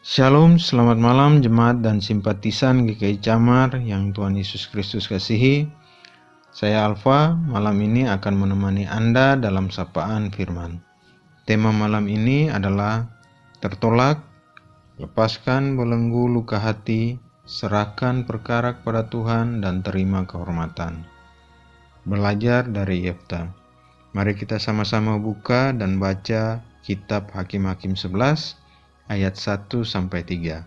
Shalom, selamat malam jemaat dan simpatisan GKI Camar yang Tuhan Yesus Kristus kasihi. Saya Alfa, malam ini akan menemani Anda dalam sapaan firman. Tema malam ini adalah tertolak, lepaskan belenggu luka hati, serahkan perkara kepada Tuhan dan terima kehormatan. Belajar dari Yefta. Mari kita sama-sama buka dan baca kitab Hakim-Hakim 11 ayat 1-3.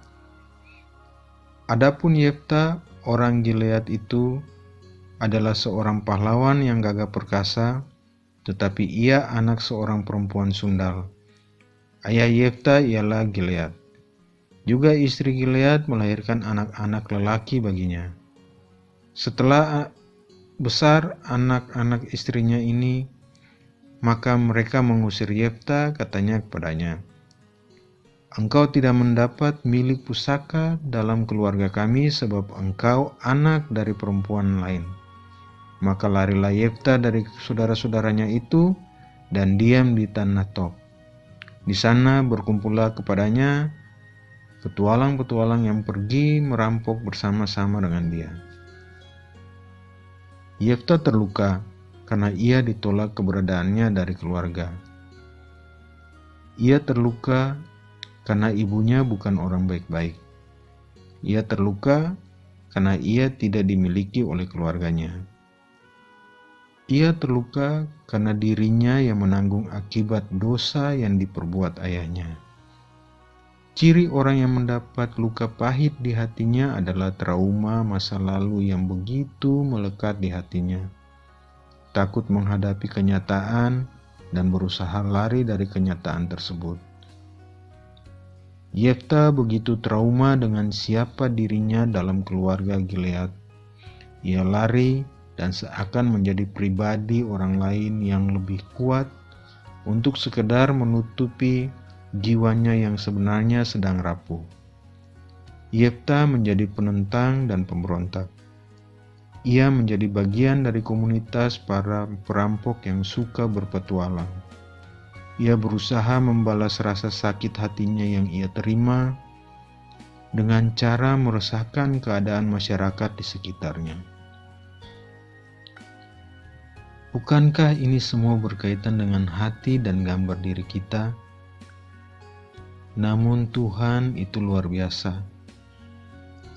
Adapun Yefta, orang Gilead itu adalah seorang pahlawan yang gagah perkasa, tetapi ia anak seorang perempuan sundal. Ayah Yefta ialah Gilead. Juga istri Gilead melahirkan anak-anak lelaki baginya. Setelah besar anak-anak istrinya ini, maka mereka mengusir Yefta, katanya kepadanya, "Engkau tidak mendapat milik pusaka dalam keluarga kami sebab engkau anak dari perempuan lain." Maka larilah Yefta dari saudara-saudaranya itu dan diam di tanah Tob. Di sana berkumpullah kepadanya petualang-petualang yang pergi merampok bersama-sama dengan dia. Yefta terluka karena ia ditolak keberadaannya dari keluarga. Ia terluka karena ibunya bukan orang baik-baik. Ia terluka karena ia tidak dimiliki oleh keluarganya. Ia terluka karena dirinya yang menanggung akibat dosa yang diperbuat ayahnya. Ciri orang yang mendapat luka pahit di hatinya adalah trauma masa lalu yang begitu melekat di hatinya. Takut menghadapi kenyataan dan berusaha lari dari kenyataan tersebut. Yefta begitu trauma dengan siapa dirinya dalam keluarga Gilead. Ia lari dan seakan menjadi pribadi orang lain yang lebih kuat untuk sekedar menutupi jiwanya yang sebenarnya sedang rapuh. Yefta menjadi penentang dan pemberontak. Ia menjadi bagian dari komunitas para perampok yang suka berpetualang. Ia berusaha membalas rasa sakit hatinya yang ia terima dengan cara meresahkan keadaan masyarakat di sekitarnya. Bukankah ini semua berkaitan dengan hati dan gambar diri kita? Namun Tuhan itu luar biasa.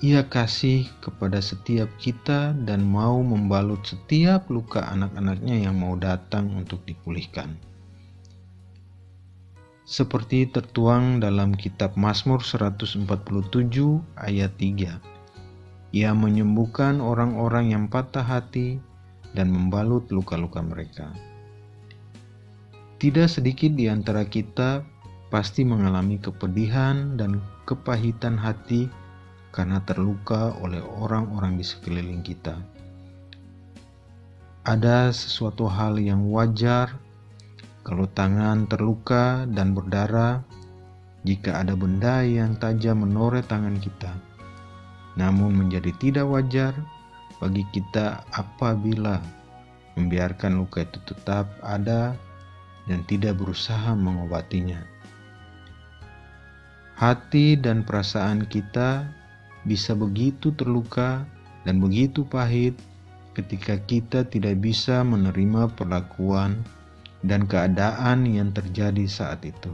Ia kasih kepada setiap kita dan mau membalut setiap luka anak-anaknya yang mau datang untuk dipulihkan. Seperti tertuang dalam kitab Mazmur 147 ayat 3. Ia menyembuhkan orang-orang yang patah hati dan membalut luka-luka mereka. Tidak sedikit di antara kita pasti mengalami kepedihan dan kepahitan hati karena terluka oleh orang-orang di sekeliling kita. Ada sesuatu hal yang wajar kalau tangan terluka dan berdarah jika ada benda yang tajam menoreh tangan kita. Namun menjadi tidak wajar bagi kita apabila membiarkan luka itu tetap ada dan tidak berusaha mengobatinya. Hati dan perasaan kita bisa begitu terluka dan begitu pahit ketika kita tidak bisa menerima perlakuan dan keadaan yang terjadi saat itu.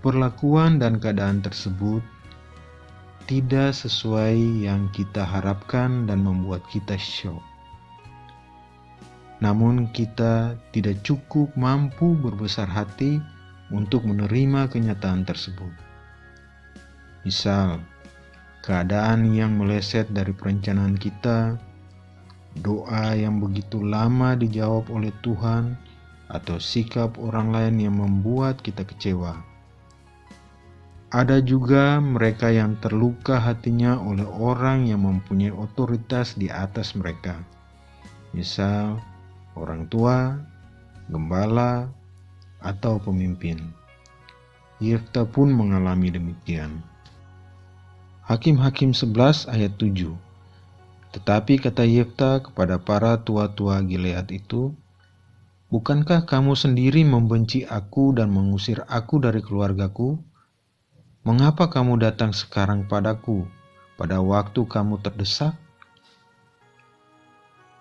Perlakuan dan keadaan tersebut tidak sesuai yang kita harapkan dan membuat kita syok. Namun kita tidak cukup mampu berbesar hati untuk menerima kenyataan tersebut. Misal, keadaan yang meleset dari perencanaan kita, doa yang begitu lama dijawab oleh Tuhan, atau sikap orang lain yang membuat kita kecewa. Ada juga mereka yang terluka hatinya oleh orang yang mempunyai otoritas di atas mereka. Misal, orang tua, gembala, atau pemimpin. Yefta pun mengalami demikian. Hakim-Hakim 11 ayat 7. Tetapi kata Yefta kepada para tua-tua Gilead itu, "Bukankah kamu sendiri membenci aku dan mengusir aku dari keluargaku? Mengapa kamu datang sekarang padaku pada waktu kamu terdesak?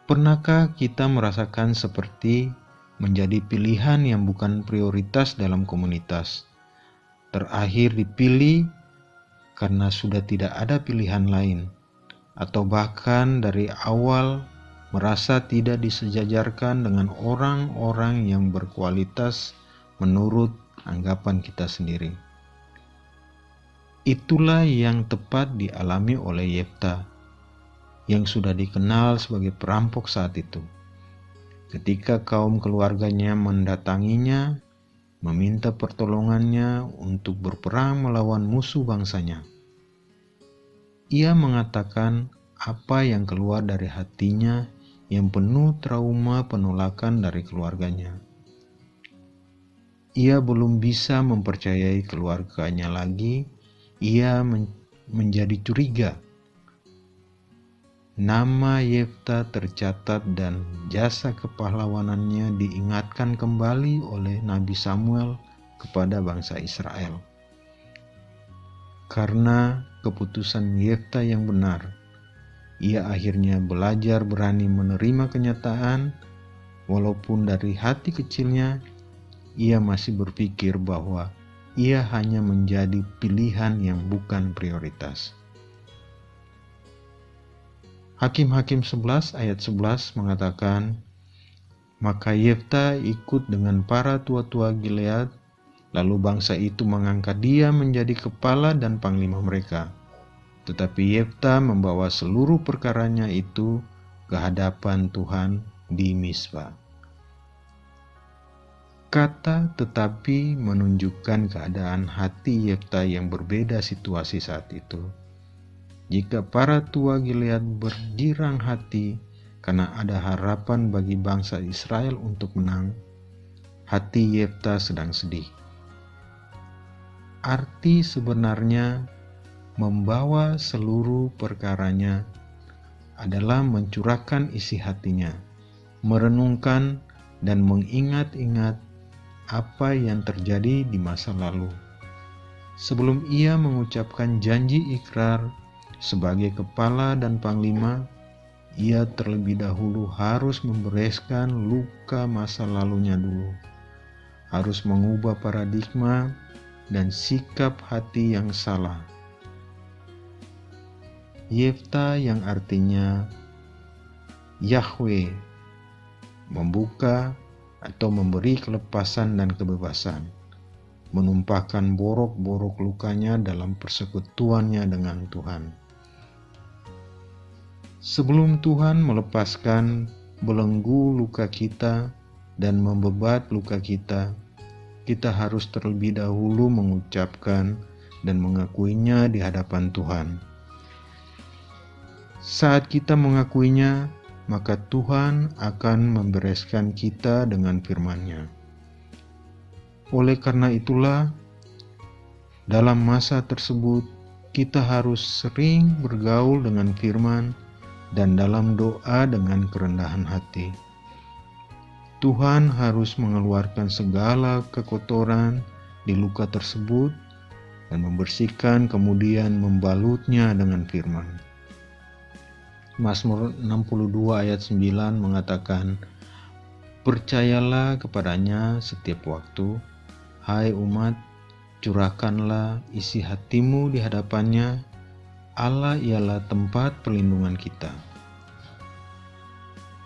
Pernahkah kita merasakan seperti menjadi pilihan yang bukan prioritas dalam komunitas? Terakhir dipilih karena sudah tidak ada pilihan lain, atau bahkan dari awal merasa tidak disejajarkan dengan orang-orang yang berkualitas menurut anggapan kita sendiri. Itulah yang tepat dialami oleh Yefta, yang sudah dikenal sebagai perampok saat itu. Ketika kaum keluarganya mendatanginya, meminta pertolongannya untuk berperang melawan musuh bangsanya, ia mengatakan apa yang keluar dari hatinya yang penuh trauma penolakan dari keluarganya. Ia belum bisa mempercayai keluarganya lagi. Ia menjadi curiga. Nama Yefta tercatat dan jasa kepahlawanannya diingatkan kembali oleh Nabi Samuel kepada bangsa Israel. Karena keputusan Yefta yang benar, ia akhirnya belajar berani menerima kenyataan, walaupun dari hati kecilnya ia masih berpikir bahwa ia hanya menjadi pilihan yang bukan prioritas. Hakim-Hakim 11 ayat 11 mengatakan, maka Yefta ikut dengan para tua-tua Gilead, lalu bangsa itu mengangkat dia menjadi kepala dan panglima mereka. Tetapi Yefta membawa seluruh perkaranya itu ke hadapan Tuhan di Mispa. Kata tetapi menunjukkan keadaan hati Yefta yang berbeda situasi saat itu. Jika para tua Gilead bergirang hati karena ada harapan bagi bangsa Israel untuk menang, hati Yefta sedang sedih. Arti sebenarnya membawa seluruh perkaranya adalah mencurahkan isi hatinya, merenungkan dan mengingat-ingat apa yang terjadi di masa lalu. Sebelum ia mengucapkan janji ikrar sebagai kepala dan panglima, ia terlebih dahulu harus membereskan luka masa lalunya dulu. Harus mengubah paradigma dan sikap hati yang salah. Yefta yang artinya Yahweh membuka atau memberi kelepasan dan kebebasan, menumpahkan borok-borok lukanya dalam persekutuannya dengan Tuhan. Sebelum Tuhan melepaskan belenggu luka kita dan membebat luka kita, kita harus terlebih dahulu mengucapkan dan mengakuinya di hadapan Tuhan. Saat kita mengakuinya, maka Tuhan akan membereskan kita dengan firman-Nya. Oleh karena itulah, dalam masa tersebut, kita harus sering bergaul dengan firman dan dalam doa dengan kerendahan hati. Tuhan harus mengeluarkan segala kekotoran di luka tersebut dan membersihkan, kemudian membalutnya dengan firman. Mazmur 62 ayat 9 mengatakan, percayalah kepadanya setiap waktu, hai umat, curahkanlah isi hatimu di hadapannya, Allah ialah tempat perlindungan kita.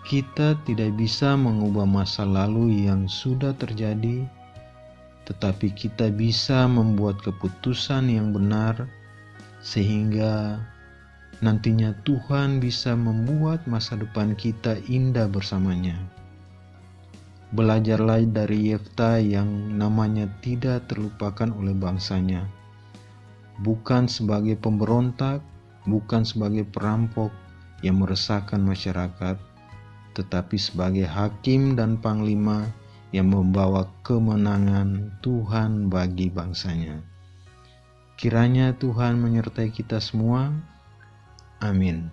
Kita tidak bisa mengubah masa lalu yang sudah terjadi, tetapi kita bisa membuat keputusan yang benar, sehingga nantinya Tuhan bisa membuat masa depan kita indah bersamanya. Belajarlah dari Yefta yang namanya tidak terlupakan oleh bangsanya. Bukan sebagai pemberontak, bukan sebagai perampok yang meresahkan masyarakat, tetapi sebagai hakim dan panglima yang membawa kemenangan Tuhan bagi bangsanya. Kiranya Tuhan menyertai kita semua. Amin.